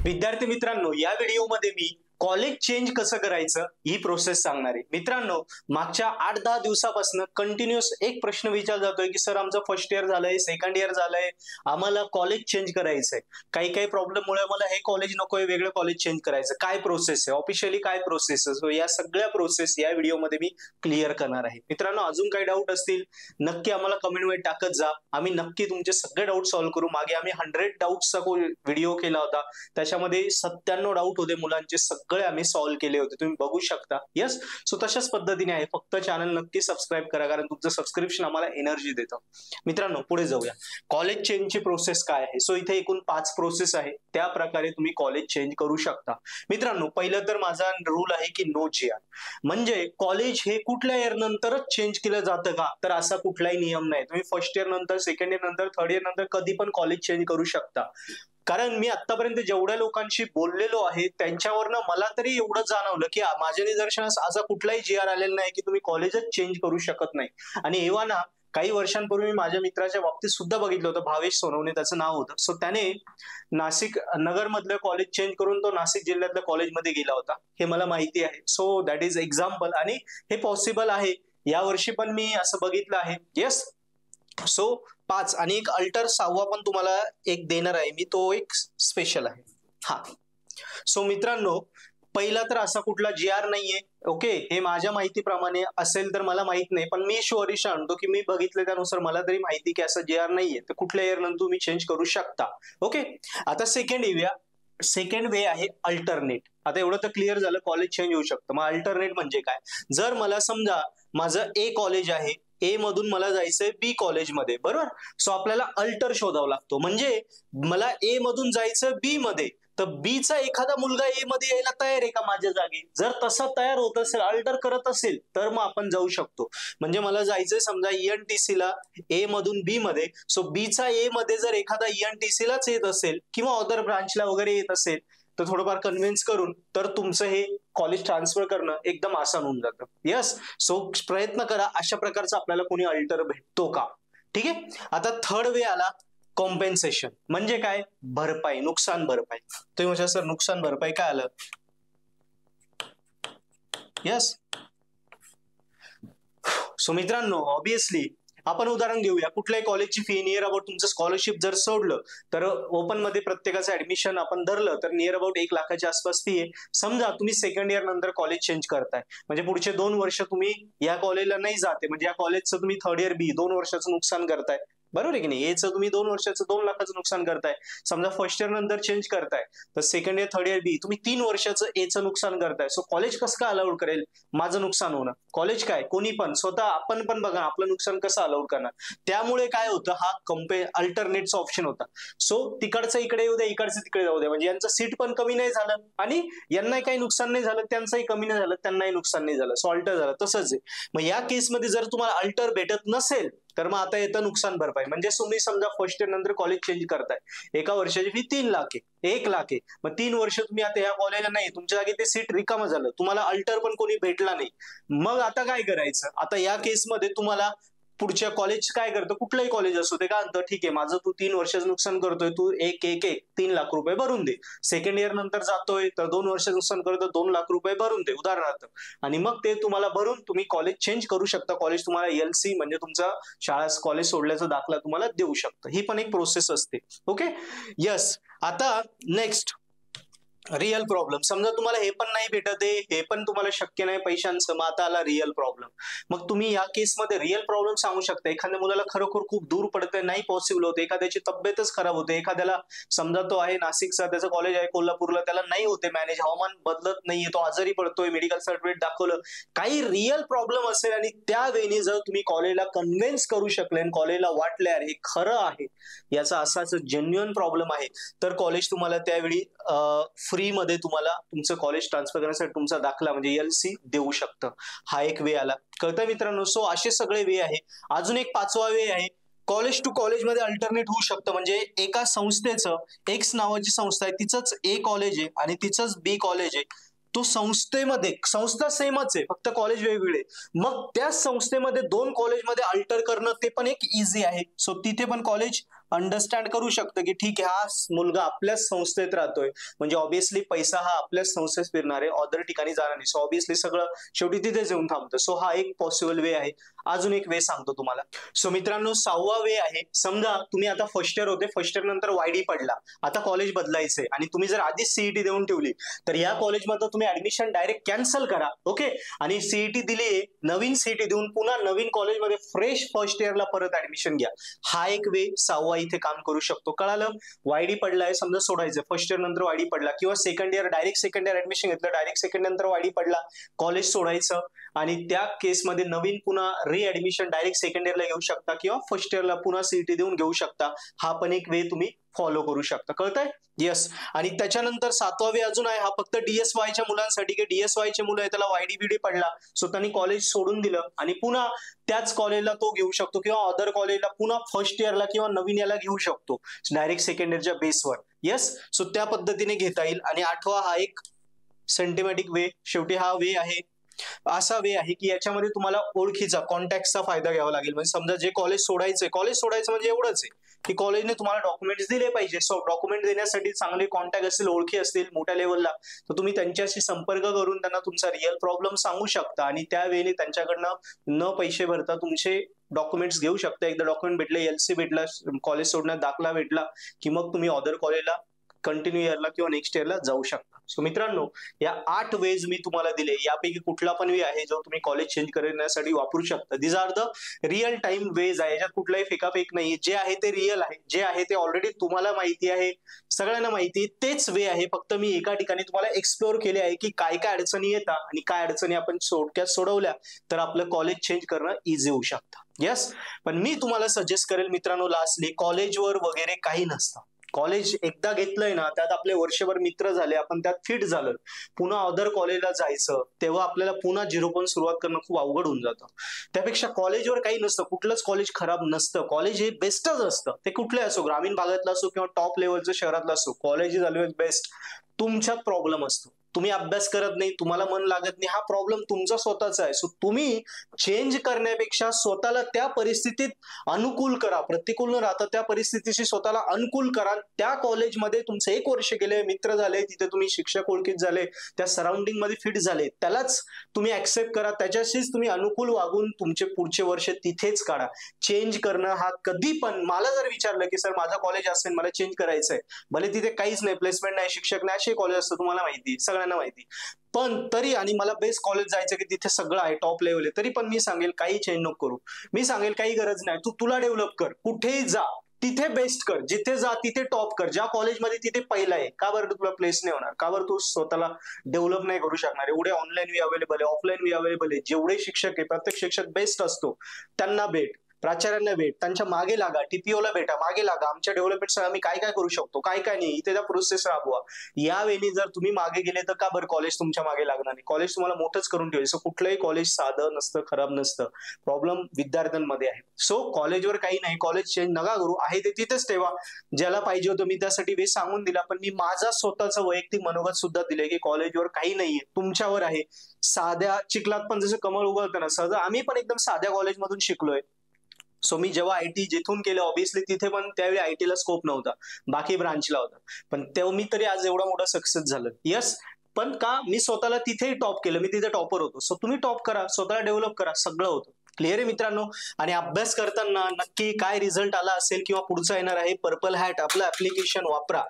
विद्यार्थी मित्रांनो, या व्हिडिओमध्ये मी कॉलेज चेंज कसं करायचं ही प्रोसेस सांगणार आहे। मित्रांनो, मागच्या 8-10 दिवसापासून कंटिन्यूअस एक प्रश्न विचारला जातोय की सर आमचं फर्स्ट इयर झालंय, सेकंड इयर झालंय, आम्हाला कॉलेज चेंज करायचंय, काही प्रॉब्लेममुळे मला हे कॉलेज नकोय, वेगळं कॉलेज चेंज करायचं, काय प्रोसेस आहे, ऑफिशियली काय प्रोसेस आहे। सो या सगळ्या प्रोसेस या व्हिडिओमध्ये मी क्लिअर करणार आहे। मित्रांनो, अजून काही डाऊट असतील नक्की आम्हाला कमेंटमध्ये टाकत जा, आम्ही नक्की तुमचे सगळे डाऊट सॉल्व्ह करू। मागे आम्ही 100 डाऊट्सचा व्हिडिओ केला होता, त्याच्यामध्ये 97 डाऊट होते मुलांचे, सगळे आम्ही सॉल्व्ह केले होते, तुम्ही बघू शकता। यस, सो तशाच पद्धतीने आहे, फक्त चॅनल नक्की सबस्क्राईब करा, कारण तुमचं सबस्क्रिप्शन आम्हाला एनर्जी देतं। मित्रांनो, पुढे जाऊया। कॉलेज चेंजची प्रोसेस काय आहे? सो इथे एकूण 5 प्रोसेस आहे, त्या प्रकारे तुम्ही कॉलेज चेंज करू शकता। मित्रांनो, पहिलं तर माझा रूल आहे की नो जीआर, म्हणजे कॉलेज हे कुठल्या इयर नंतरच चेंज केलं जातं का? तर असा कुठलाही नियम नाही। तुम्ही फर्स्ट इयर नंतर, सेकंड इयर नंतर, थर्ड इयर नंतर कधी पण कॉलेज चेंज करू शकता। कारण मी आतापर्यंत जेवढ्या लोकांशी बोललेलो आहे त्यांच्यावरनं मला तरी एवढं जाणवलं की माझ्या निदर्शनास असा कुठलाही जीआर आलेला नाही की तुम्ही कॉलेजच चेंज करू शकत नाही। आणि एव्हा ना, काही वर्षांपूर्वी मी माझ्या मित्राच्या बाबतीत सुद्धा बघितलं होतं, भावेश सोनवणे त्याचं नाव होतं। सो त्याने नाशिक नगर मधलं कॉलेज चेंज करून तो नाशिक जिल्ह्यातल्या कॉलेजमध्ये गेला होता, हे मला माहिती आहे। सो दॅट इज एक्झाम्पल, आणि हे पॉसिबल आहे। या वर्षी पण मी असं बघितलं आहे। येस, सो 5 आणि एक अल्टर 6वा पण तुम्हाला एक देणार आहे मी, तो एक स्पेशल आहे। हा, सो मित्रांनो, पहिला तर असा कुठला जीआर नाहीये, ओके, हे माझ्या माहितीप्रमाणे असेल तर मला माहित नाही, पण मी शुअरिश आणतो की मी बघितलं त्यानुसार मला तरी माहिती की असं जीआर नाहीये, तर कुठल्या इयर नंतर तुम्ही चेंज करू शकता। ओके, आता सेकंड येऊया। सेकंड वे आहे अल्टरनेट। आता एवढं तर क्लिअर झालं, कॉलेज चेंज होऊ शकतं। मग अल्टरनेट म्हणजे काय? जर मला समजा माझं ए कॉलेज आहे, ए मधून मला जायचंय बी कॉलेजमध्ये, बरोबर? सो आपल्याला अल्टर शोधावा लागतो, म्हणजे मला ए मधून जायचं बी मध्ये, तर बीचा एखादा मुलगा ए मध्ये यायला तयार आहे का माझ्या जागी? जर तसा तयार होत असेल, अल्टर करत असेल, तर मग आपण जाऊ शकतो। म्हणजे मला जायचंय समजा ENTC ला ए मधून बी मध्ये, सो बीचा ए मध्ये जर एखादा ENTC लाच येत असेल किंवा अदर ब्रांचला वगैरे येत असेल, तर थोडंफार कन्व्हिन्स करून तर तुमचं हे कॉलेज ट्रान्सफर करणं एकदम आसान होऊन जातं। यस, सो प्रयत्न करा अशा प्रकारचं आपल्याला कोणी अल्टर भेटतो का। ठीक आहे, आता थर्ड वे आला कॉम्पेन्सेशन, म्हणजे काय? भरपाई, नुकसान भरपाई। तुम्ही म्हणता सर नुकसान भरपाई काय आलं? यस, सो मित्रांनो, ऑब्विसली आपण उदाहरण घेऊया, कुठल्याही कॉलेजची फी नियर अबाउट, तुमचं स्कॉलरशिप जर सोडलं तर ओपन मध्ये प्रत्येकाचं ऍडमिशन आपण धरलं तर नियर अबाउट 1 लाखाच्या आसपास फी आहे। समजा तुम्ही सेकंड इयर नंतर कॉलेज चेंज करताय, म्हणजे पुढचे 2 वर्ष तुम्ही या कॉलेजला नाही जाते, म्हणजे या कॉलेजचं तुम्ही थर्ड इयर बी 2 वर्षाचं नुकसान करताय, बरोबर आहे की नाही? एचं तुम्ही 2 वर्षाचं 2 लाखाचं नुकसान करताय। समजा फर्स्ट इयर नंतर चेंज करताय, तर सेकंड इयर थर्ड इयर बी तुम्ही 3 वर्षाचं एचं नुकसान करताय। सो कॉलेज कसं काय अलाउड करेल माझं नुकसान होणं? कॉलेज काय, कोणी पण, स्वतः आपण पण बघा आपलं नुकसान कसं अलाउड करणार? त्यामुळे काय होतं, हा अल्टरनेटचा ऑप्शन होता। सो तिकडचं इकडे येऊ द्या, इकडचं तिकडे जाऊ द्या, म्हणजे यांचं सीट पण कमी नाही झालं आणि यांनाही काही नुकसान नाही झालं, त्यांचंही कमी नाही झालं, त्यांनाही नुकसान नाही झालं। सो अल्टर झालं, तसंच आहे। मग या केसमध्ये जर तुम्हाला अल्टर भेटत नसेल, तर मग आता येतं नुकसान भरपाई। म्हणजे तुम्ही समजा फर्स्ट इयर नंतर कॉलेज चेंज करताय, एका वर्षाची फी 3 लाख आहे, 1 लाख आहे, मग 3 वर्ष तुम्ही आता या कॉलेजला नाही, तुमच्या जागी ते सीट रिकामं झालं, तुम्हाला अल्टर पण कोणी भेटला नाही, मग आता काय करायचं? आता या केसमध्ये तुम्हाला पुढच्या कॉलेज काय करतं, कुठलंही कॉलेज असो ते काय म्हणतं, ठीक आहे माझं तू 3 वर्षाचं नुकसान करतोय, तू 3 लाख रुपये भरून दे। सेकंड इयर नंतर जातोय तर 2 वर्षाचं नुकसान करतोय, 2 लाख रुपये भरून दे उदाहरणार्थ, आणि मग ते तुम्हाला भरून तुम्ही कॉलेज चेंज करू शकता। कॉलेज तुम्हाला LC म्हणजे तुमचा शाळा कॉलेज सोडल्याचा दाखला तुम्हाला देऊ शकतं, ही पण एक प्रोसेस असते। ओके, यस, आता नेक्स्ट रिअल प्रॉब्लेम। समजा तुम्हाला हे पण नाही भेटत आहे, हे पण तुम्हाला शक्य नाही पैशांचं, मग आता आला रिअल प्रॉब्लेम। मग तुम्ही या केसमध्ये रिअल प्रॉब्लेम सांगू शकता। एखाद्या मुलाला खरोखर खूप दूर पडतंय, नाही पॉसिबल होते, एखाद्याची तब्येतच खराब होते, एखाद्याला समजा तो आहे नाशिकचा, त्याचं कॉलेज आहे कोल्हापूरला, त्याला नाही होते मॅनेज, हवामान बदलत नाहीये, तो आजारी पडतोय, मेडिकल सर्टिफिकेट दाखवलं, काही रिअल प्रॉब्लेम असेल आणि त्या वेळी जर तुम्ही कॉलेजला कन्व्हिन्स करू शकले आणि कॉलेजला वाटले अरे हे खरं आहे, याचा असाच जेन्युइन प्रॉब्लेम आहे, तर कॉलेज तुम्हाला त्यावेळी फ्री मध्ये तुम्हाला तुमचं कॉलेज ट्रान्सफर करण्यासाठी तुमचा दाखला म्हणजे LC देऊ शकतं। हा एक वे आला, कळतं मित्रांनो? सो असे सगळे वे आहे। अजून एक 5वा वे आहे, कॉलेज टू कॉलेज मध्ये अल्टरनेट होऊ शकतं, म्हणजे एका संस्थेचं, एक्स नावाची संस्था आहे, तिचंच A कॉलेज आहे आणि तिचंच B कॉलेज आहे, तो संस्थेमध्ये, संस्था सेमच आहे, फक्त कॉलेज वेगवेगळे, मग त्या संस्थेमध्ये 2 कॉलेजमध्ये अल्टर करणं ते पण एक इझी आहे. सो तिथे पण कॉलेज अंडरस्टँड करू शकतं की ठीक आहे, हा मुलगा आपल्याच संस्थेत राहतोय, म्हणजे ऑब्व्हियसली पैसा हा आपल्याच संस्थेत फिरणार आहे, अदर ठिकाणी जाणार नाही. सो ऑब्व्हियसली सगळं शेवटी तिथेच येऊन थांबतं. सो हा एक पॉसिबल वे आहे. अजून एक वे सांगतो तुम्हाला. सो मित्रांनो, 6वा वे आहे, समजा तुम्ही आता फर्स्ट इयर होते, फर्स्ट इयर नंतर वायडी पडला, आता कॉलेज बदलायचंय आणि तुम्ही जर आधीच सीईटी देऊन ठेवली, तर या कॉलेजमध्ये तुम्ही ऍडमिशन डायरेक्ट कॅन्सल करा. ओके, आणि सीईटी दिली, नवीन सीईटी देऊन पुन्हा नवीन कॉलेजमध्ये फ्रेश फर्स्ट इयरला परत ऍडमिशन घ्या. हा एक वे 6वा इथे काम करू शकतो. कळालं? वायडी पडलाय, समजा सोडायचं, फर्स्ट इयर नंतर वायडी पडला, किंवा second year direct second year admission घेतलं, डायरेक्ट सेकंड नंतर वायडी पडला, कॉलेज सोडायचं आणि त्या केसमध्ये नवीन पुन्हा ऍडमिशन डायरेक्ट सेकंड इयरला घेऊ शकता किंवा फर्स्ट इयरला पुन्हा सीईटी देऊन घेऊ शकता. हा पण एक वे तुम्ही फॉलो करू शकता. कळतंय? येस. आणि त्याच्यानंतर 7वा वे अजून आहे, हा फक्त डीएसवायच्या मुलांसाठी, की डीएसवायचे मुलं आहे त्याला वायडी बिडी पडला, सो त्यांनी कॉलेज सोडून दिलं आणि पुन्हा त्याच कॉलेजला तो घेऊ शकतो किंवा अदर कॉलेजला पुन्हा फर्स्ट इयरला किंवा नवीन याला घेऊ शकतो डायरेक्ट सेकंड इयरच्या बेसवर. येस. सो त्या पद्धतीने घेता येईल. आणि 8वा हा एक सिस्टमॅटिक वे, शेवटी हा वे आहे, असा वे आहे की याच्यामध्ये तुम्हाला ओळखीचा, कॉन्टॅक्टचा फायदा घ्यावा लागेल. म्हणजे समजा जे कॉलेज सोडायचं म्हणजे एवढंच आहे की कॉलेजने तुम्हाला डॉक्युमेंट्स दिले पाहिजे. सो डॉक्युमेंट देण्यासाठी चांगले कॉन्टॅक्ट असतील, ओळखी असतील मोठ्या लेवलला, तर तुम्ही त्यांच्याशी संपर्क करून त्यांना तुमचा रिअल प्रॉब्लेम सांगू शकता आणि त्यावेळी त्यांच्याकडनं न पैसे भरता तुमचे डॉक्युमेंट्स घेऊ शकता. एकदा डॉक्युमेंट भेटले, एलसी भेटला, कॉलेज सोडण्यात दाखला भेटला, की मग तुम्ही अदर कॉलेजला कंटिन्यू इयरला किंवा नेक्स्ट इयरला जाऊ शकता. सो मित्रांनो, या 8 वेज मी तुम्हाला दिले, यापैकी कुठला पण वे आहे जो तुम्ही कॉलेज चेंज करण्यासाठी वापरू शकता. This are the real time ways आहे, याच्यात कुठलाही फेकाफेक नाही. जे आहे ते रिअल आहे, जे आहे ते ऑलरेडी तुम्हाला माहिती आहे, सगळ्यांना माहिती आहे, तेच वे आहे. फक्त मी एका ठिकाणी तुम्हाला एक्सप्लोर केले आहे की काय काय अडचणी येतात आणि काय अडचणी आपण थोडक्यात सोडवल्या तर आपलं कॉलेज चेंज करणं इझी होऊ शकतं. येस. पण मी तुम्हाला सजेस्ट करेल मित्रांनो, लास्टली, कॉलेजवर वगैरे काही नसतं. कॉलेज एकदा घेतलंय ना, त्यात आपले वर्षभर मित्र झाले, आपण त्यात फिट झालं, पुन्हा अदर कॉलेजला जायचं तेव्हा आपल्याला पुन्हा 0 पासून सुरुवात करणं खूप अवघड होऊन जातं. त्यापेक्षा कॉलेजवर काही नसतं, कुठलंच कॉलेज खराब नसतं, कॉलेज हे बेस्टच असतं. ते कुठले असो, ग्रामीण भागातलं असो किंवा टॉप लेवलचं शहरातलं असो, कॉलेज इज ऑलवेज बेस्ट. तुमच्यात प्रॉब्लेम असतो, तुम्ही अभ्यास करत नाही, तुम्हाला मन लागत नाही, हा प्रॉब्लेम तुमचा स्वतःचा आहे. सो तुम्ही चेंज करण्यापेक्षा स्वतःला त्या परिस्थितीत अनुकूल करा, प्रतिकूल न राहता त्या परिस्थितीशी स्वतःला अनुकूल करा. त्या कॉलेजमध्ये तुमचे 1 वर्ष गेले, मित्र झाले, तिथे तुम्ही शिक्षक ओळखीत झाले, त्या सराउंडिंग मध्ये फिट झाले, त्यालाच तुम्ही ऍक्सेप्ट करा, त्याच्याशीच तुम्ही अनुकूल वागून तुमचे पुढचे वर्ष तिथेच काढा. चेंज करणं हा कधी पण, मला जर विचारलं की सर माझा कॉलेज असेल, मला चेंज करायचंय, भले तिथे काहीच नाही, प्लेसमेंट नाही, शिक्षक नाही, असे कॉलेज असतं, तुम्हाला माहिती, सगळ्यांना माहिती, पण तरी, आणि मला बेस्ट कॉलेज जायचं की तिथे सगळं आहे, टॉप लेवल आहे, तरी पण मी सांगेल काही चेंज नको करू. मी सांगेल काही गरज नाही, तू तुला डेव्हलप कर, कुठेही जा, तिथे बेस्ट कर, जिथे जा तिथे टॉप कर, ज्या कॉलेजमध्ये तिथे पहिला आहे. का बरं तुला प्लेस नाही होणार? का बरं तू स्वतःला डेव्हलप नाही करू शकणार? एवढे ऑनलाईन वी अवेलेबल आहे, ऑफलाईन वी अवेलेबल आहे, जेवढे शिक्षक आहे, प्रत्येक शिक्षक बेस्ट असतो, त्यांना भेट, प्राचार्यांना भेट, त्यांच्या मागे लागा, टीपीओला भेटा, मागे लागा, आमच्या डेव्हलपमेंटसाठी आम्ही काय काय करू शकतो, काय काय नाही, इथे त्या प्रोसेस राबवा. यावेळी जर तुम्ही मागे गेले तर का बरं कॉलेज तुमच्या मागे लागणार नाही? कॉलेज तुम्हाला मोठंच करून ठेवेल. सो कुठलंही कॉलेज साधं नसतं, खराब नसतं, प्रॉब्लेम विद्यार्थ्यांमध्ये आहे. सो कॉलेजवर काही नाही, कॉलेज चेंज नका करू, आहे ते तिथेच ठेवा. ज्याला पाहिजे होतं मी त्यासाठी वे सांगून दिला, पण मी माझा स्वतःचं वैयक्तिक मनोगत सुद्धा दिलंय की कॉलेजवर काही नाहीये, तुमच्यावर आहे. साध्या चिखलात पण जसं कमळ उगवतं ना, सहज आम्ही पण एकदम साध्या कॉलेजमधून शिकलोय. सो मी जेव्हा आयटी जिथून केलं, ऑब्व्हियसली तिथे पण त्यावेळी आयटीला स्कोप नव्हता, बाकी ब्रांचला होता, पण तेव्हा मी तरी आज एवढा मोठा सक्सेस झालं. येस. पण का? मी स्वतःला तिथेही टॉप केलं, मी तिथे टॉपर होतो. सो तुम्ही टॉप करा, स्वतःला डेव्हलप करा, सगळं होतं. क्लिअर आहे मित्रांनो? आणि अभ्यास करताना नक्की काय रिझल्ट आला असेल किंवा पुढचा येणार आहे, पर्पल हॅट आपलं ऍप्लिकेशन वापरा.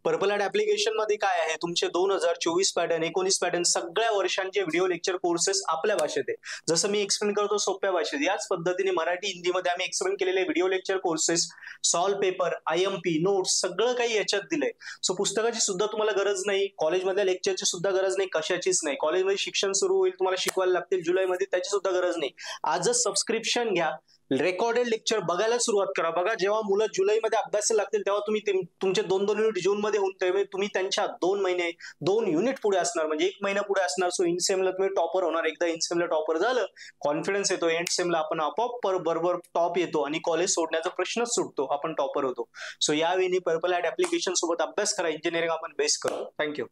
पर्पल हॅट ऍप्लिकेशन मध्ये काय आहे, तुमचे 2024 पॅटर्न, 19 पॅटर्न, सगळ्या वर्षांचे व्हिडिओ लेक्चर कोर्सेस आपल्या भाषेत आहे. जसं मी एक्सप्लेन करतो सोप्या भाषेत, याच पद्धतीने मराठी, हिंदीमध्ये आम्ही एक्सप्लेन केलेले video lecture courses, solve paper, IMP, notes, सगळं काही याच्यात दिलंय. सो पुस्तकाची सुद्धा तुम्हाला गरज नाही, कॉलेजमधल्या लेक्चरची सुद्धा गरज नाही, कशाचीच नाही. कॉलेजमध्ये शिक्षण सुरू होईल, तुम्हाला शिकवायला लागतील जुलैमध्ये, त्याची सुद्धा गरज नाही. आजच सबस्क्रिप्शन घ्या, रेकॉर्डेड लेक्चर बघायला सुरुवात करा. बघा, जेव्हा मुलं जुलैमध्ये अभ्यासाला लागतील तेव्हा तुम्ही तुमचे 2-2 युनिट जूनमध्ये होऊन तुम्ही त्यांच्या 2 महिने 2 युनिट पुढे असणार, म्हणजे 1 महिना पुढे असणार. सो इनसेमला तुम्ही टॉपर होणार. एकदा इनसेमला टॉपर झालं, कॉन्फिडन्स येतो, एंड सेमला आपण आपोआप बरोबर टॉप येतो आणि कॉलेज सोडण्याचा प्रश्नच सुटतो, आपण टॉपर होतो. सो यावेळी पर्पल हॅट ऍप्लिकेशन सोबत अभ्यास करा, इंजिनिअरिंग आपण बेस करू. थँक्यू.